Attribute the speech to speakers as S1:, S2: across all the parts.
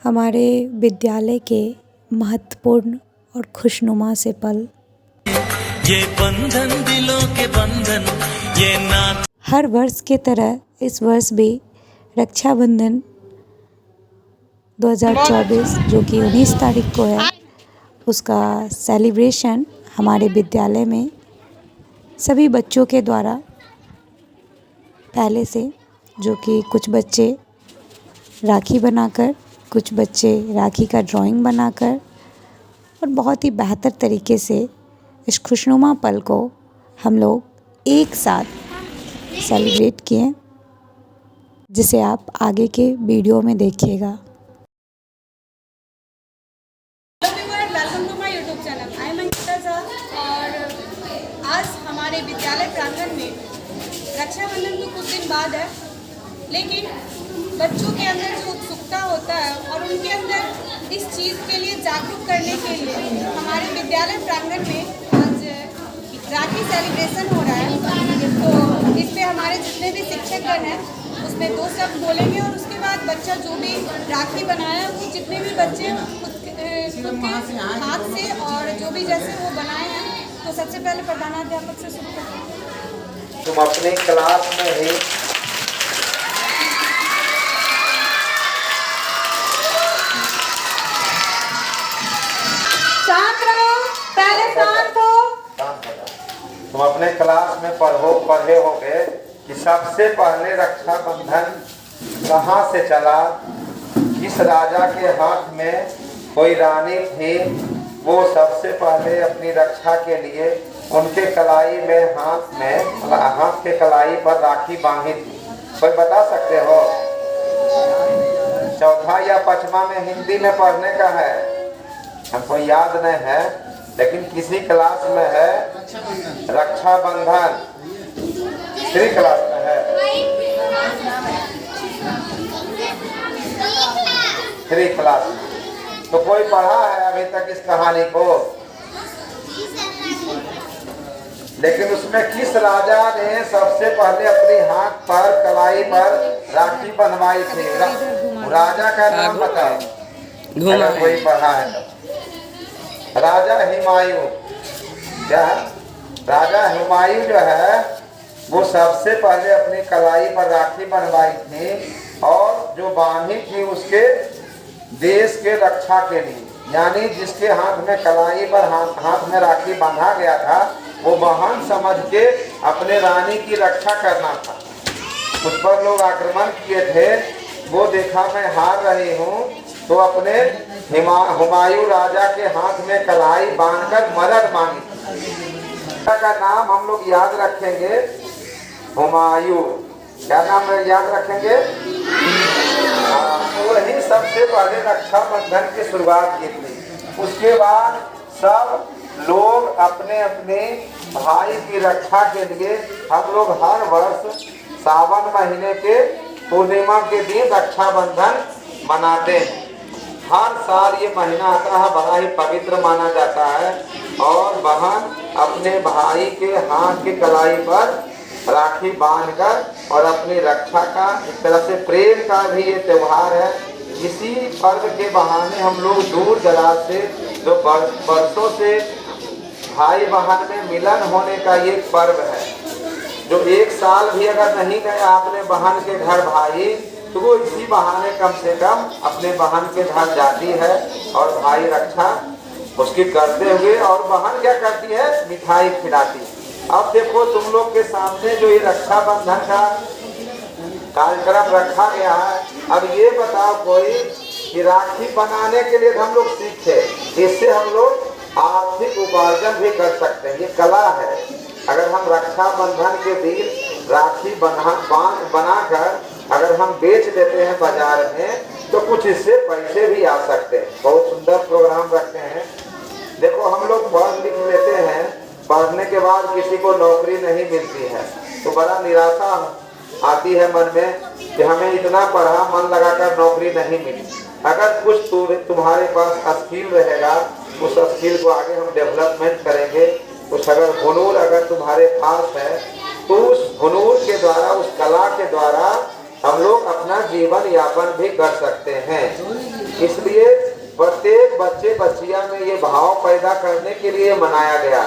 S1: हमारे विद्यालय के महत्वपूर्ण और खुशनुमा से पल।
S2: ये बंधन दिलों के बंधन, ये नात।
S1: हर वर्ष की तरह इस वर्ष भी रक्षाबंधन 2024 जो कि 19 तारीख को है, उसका सेलिब्रेशन हमारे विद्यालय में सभी बच्चों के द्वारा पहले से, जो कि कुछ बच्चे राखी बनाकर, कुछ बच्चे राखी का ड्राइंग बनाकर और बहुत ही बेहतर तरीके से इस खुशनुमा पल को हम लोग एक साथ सेलिब्रेट किए, जिसे आप आगे के वीडियो में देखिएगा।
S3: Welcome to my YouTube channel. I am Ankita Jha और आज हमारे विद्यालय प्रांगण में रक्षाबंधन तो कुछ दिन बाद है, लेकिन बच्चों के अंदर जो उत्सुकता होता है और उनके अंदर इस चीज़ के लिए जागरूक करने के लिए हमारे विद्यालय प्रांगण में आज राखी सेलिब्रेशन हो रहा है। तो इसमें हमारे जितने भी शिक्षकगण हैं उसमें 2 शब्द बोलेंगे और उसके बाद बच्चा जो भी राखी बनाया वो जितने भी बच्चे खुद के हाथ से और जो भी जैसे वो बनाए हैं, तो सबसे पहले प्रधानाध्यापक से शुरू करते हैं।
S4: तुम अपनी क्लास में ही
S3: शांत रहो, पहले शांत हो।
S4: तुम अपने क्लास में पढ़े होगे कि सबसे पहले रक्षाबंधन कहाँ से चला, किस राजा के हाथ में कोई रानी थी, वो सबसे पहले अपनी रक्षा के लिए उनके कलाई में हाथ के कलाई पर राखी बांधी थी। कोई बता सकते हो? चौथा या पांचवा में हिंदी में पढ़ने का है, हमको याद नहीं है, लेकिन किसी क्लास में है रक्षाबंधन, 3 क्लास में है, 3 क्लास में। तो कोई पढ़ा है अभी तक इस कहानी को? लेकिन उसमें किस राजा ने सबसे पहले अपनी हाथ पर कलाई पर राखी बनवाई थी? राजा का नाम बताओ, अगर कोई पढ़ा है तो। राजा हुमायूं। क्या है? राजा हुमायूं जो है वो सबसे पहले अपनी कलाई पर राखी बनवाई थी और जो बांधी थी उसके देश के रक्षा के लिए, यानी जिसके हाथ में कलाई पर हाथ में राखी बांधा गया था वो बहन समझ के अपने रानी की रक्षा करना था। उस पर लोग आक्रमण किए थे, वो देखा मैं हार रही हूँ तो अपने हुमायूं राजा के हाथ में कलाई बांधकर मदद मांगी। का नाम हम लोग याद रखेंगे, हुमायूं। क्या नाम याद रखेंगे? वही सबसे पहले रक्षाबंधन की शुरुआत की थी। उसके बाद सब लोग अपने अपने भाई की रक्षा के लिए हम लोग हर वर्ष सावन महीने के पूर्णिमा के दिन रक्षाबंधन मनाते हैं। हर साल ये महीना आता है, बड़ा ही पवित्र माना जाता है और बहन अपने भाई के हाथ की कलाई पर राखी बांधकर और अपनी रक्षा का, एक तरह से प्रेम का भी ये त्योहार है। इसी पर्व के बहाने हम लोग दूर दराज से जो बरसों से भाई बहन में मिलन होने का ये पर्व है, जो एक साल भी अगर नहीं गए आपने बहन के घर भाई, तो वो इसी बहाने कम से कम अपने बहन के घर जाती है और भाई रक्षा उसकी करते हुए, और बहन क्या करती है? मिठाई खिलाती। अब देखो तुम लोग के सामने जो ये रक्षाबंधन का कार्यक्रम रखा गया है, अब ये बताओ कोई कि राखी बनाने के लिए हम लोग सीखे, इससे हम लोग आर्थिक उपार्जन भी कर सकते हैं, ये कला है। अगर हम रक्षाबंधन के दिन राखी बनाकर अगर हम बेच देते हैं बाजार में, तो कुछ इससे पैसे भी आ सकते हैं। बहुत सुंदर प्रोग्राम रखते हैं। देखो हम लोग पढ़ लिख लेते हैं, पढ़ने के बाद किसी को नौकरी नहीं मिलती है तो बड़ा निराशा आती है मन में कि हमें इतना पढ़ा, मन लगाकर नौकरी नहीं मिली। अगर कुछ तुम्हारे पास स्किल रहेगा, उस स्किल को आगे हम डेवलपमेंट करेंगे। कुछ अगर हुनर अगर तुम्हारे पास है तो उस हुनर के द्वारा, उस कला के द्वारा हम लोग अपना जीवन यापन भी कर सकते हैं। इसलिए प्रत्येक बच्चे बच्चिया में ये भाव पैदा करने के लिए मनाया गया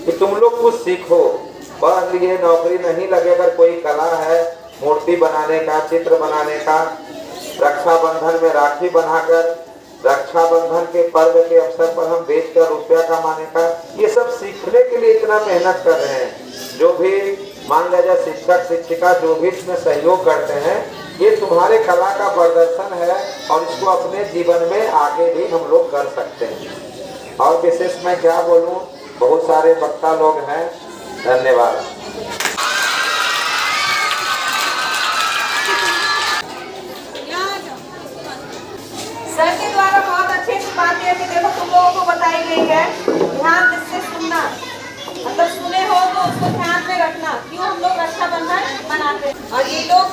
S4: कि तुम लोग कुछ सीखो, पढ़ लिए नौकरी नहीं लगे, अगर कोई कला है मूर्ति बनाने का, चित्र बनाने का, रक्षाबंधन में राखी बनाकर रक्षाबंधन के पर्व के अवसर पर हम बेचकर रुपया कमाने का, ये सब सीखने के लिए इतना मेहनत कर रहे हैं। जो भी मान लीजिए शिक्षक शिक्षिका जो भी इसमें सहयोग करते हैं, ये तुम्हारे कला का प्रदर्शन है और इसको अपने जीवन में आगे भी हम लोग कर सकते हैं। और विशेष मैं क्या बोलूं, बहुत सारे वक्ता लोग हैं। धन्यवाद।
S3: सर के द्वारा बहुत अच्छी बातें कि देखो तुम लोगों को बताई गई है, ध्यान से सुनना, मतलब सुने हो तो उसको ध्यान में रखना। क्यों हम लोग रक्षाबंधन मनाते हैं और ये लोग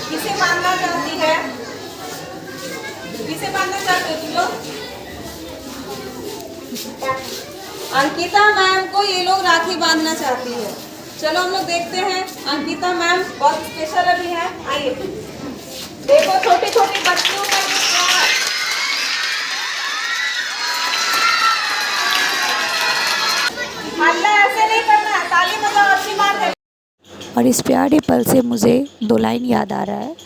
S3: किसे बांधना चाहती है, किसे बांधना चाहते हो तुम लोग? अंकिता मैम को ये लोग राखी बांधना चाहती है। चलो हम लोग देखते हैं। अंकिता मैम बहुत स्पेशल अभी है, आइए देखो छोटी छोटी बच्चियों का ऐसे नहीं करना है, ताली बजाओ, अच्छी बात है।
S1: और इस प्यारे पल से मुझे 2 लाइन याद आ रहा है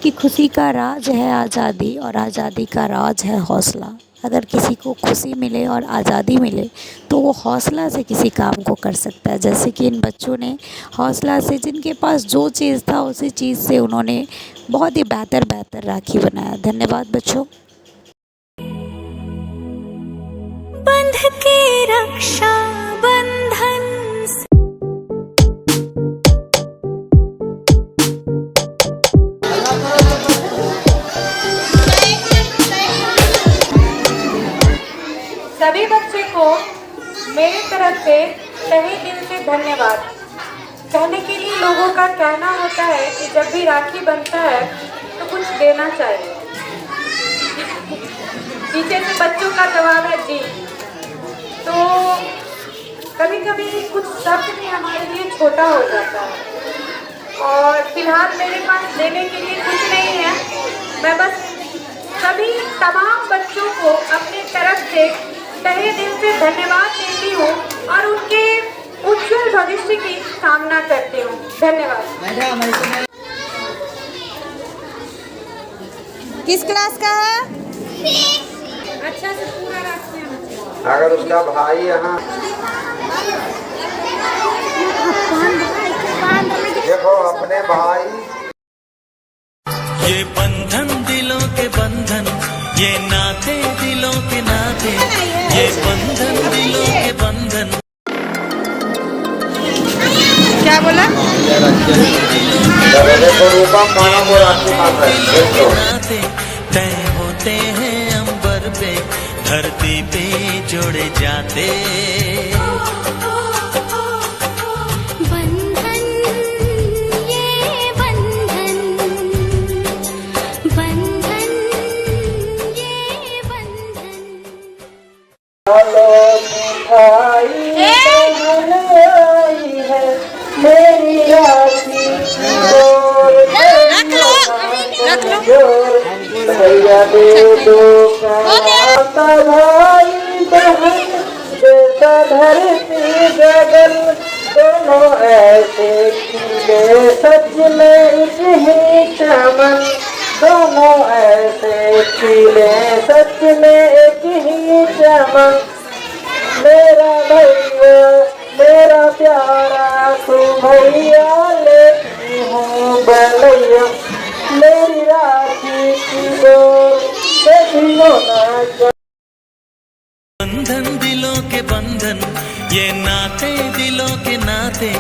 S1: कि खुशी का राज है आज़ादी और आज़ादी का राज है हौसला। अगर किसी को खुशी मिले और आज़ादी मिले तो वो हौसला से किसी काम को कर सकता है। जैसे कि इन बच्चों ने हौसला से, जिनके पास जो चीज़ था उसी चीज़ से उन्होंने बहुत ही बेहतर राखी बनाया। धन्यवाद बच्चों।
S5: बंध के रक्षा बंधन
S3: सभी बच्चे को मेरी तरफ से तहे दिल से धन्यवाद। कहने के लिए लोगों का कहना होता है कि जब भी राखी बनता है तो कुछ देना चाहिए। पीछे से बच्चों का जवाब है जी। तो कभी कभी कुछ शब्द भी हमारे लिए छोटा हो जाता है और फिलहाल मेरे पास देने के लिए कुछ नहीं है। मैं बस सभी तमाम बच्चों को अपनी तरफ से तहे दिल से धन्यवाद देती हूँ और उनके उज्जवल भविष्य की कामना करती हूँ। धन्यवाद। किस क्लास का है? अच्छा से पूरा रास्ते में।
S4: अगर उसका भाई यहाँ देखो अपने भाई,
S2: ये बंधन दिलों के बंधन, ये नाते दिलों के नाते, ये बंधन दिलों के बंधन।
S3: क्या बोला?
S4: देखो रूपम माना को राखी बांध रहे हैं।
S2: नाते तय होते हैं अंबर पे, धरती पे जोड़े जाते।
S4: मेरी राखी भैया दे दो भाई बहन, जैसा धरती गगन दोनों ऐसे खिले, सच में एक ही चमन दोनों ऐसे खिले, सच में एक ही चमन। मेरा भैया मेरा प्यारा तू भैया लेती हूँ बलैया, मेरी राखी की डोर देखियो ना।
S2: बंधन दिलों के बंधन, ये नाते दिलों के नाते,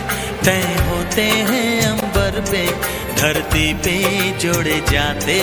S2: तय होते हैं अंबर पे, धरती पे जोड़े जाते।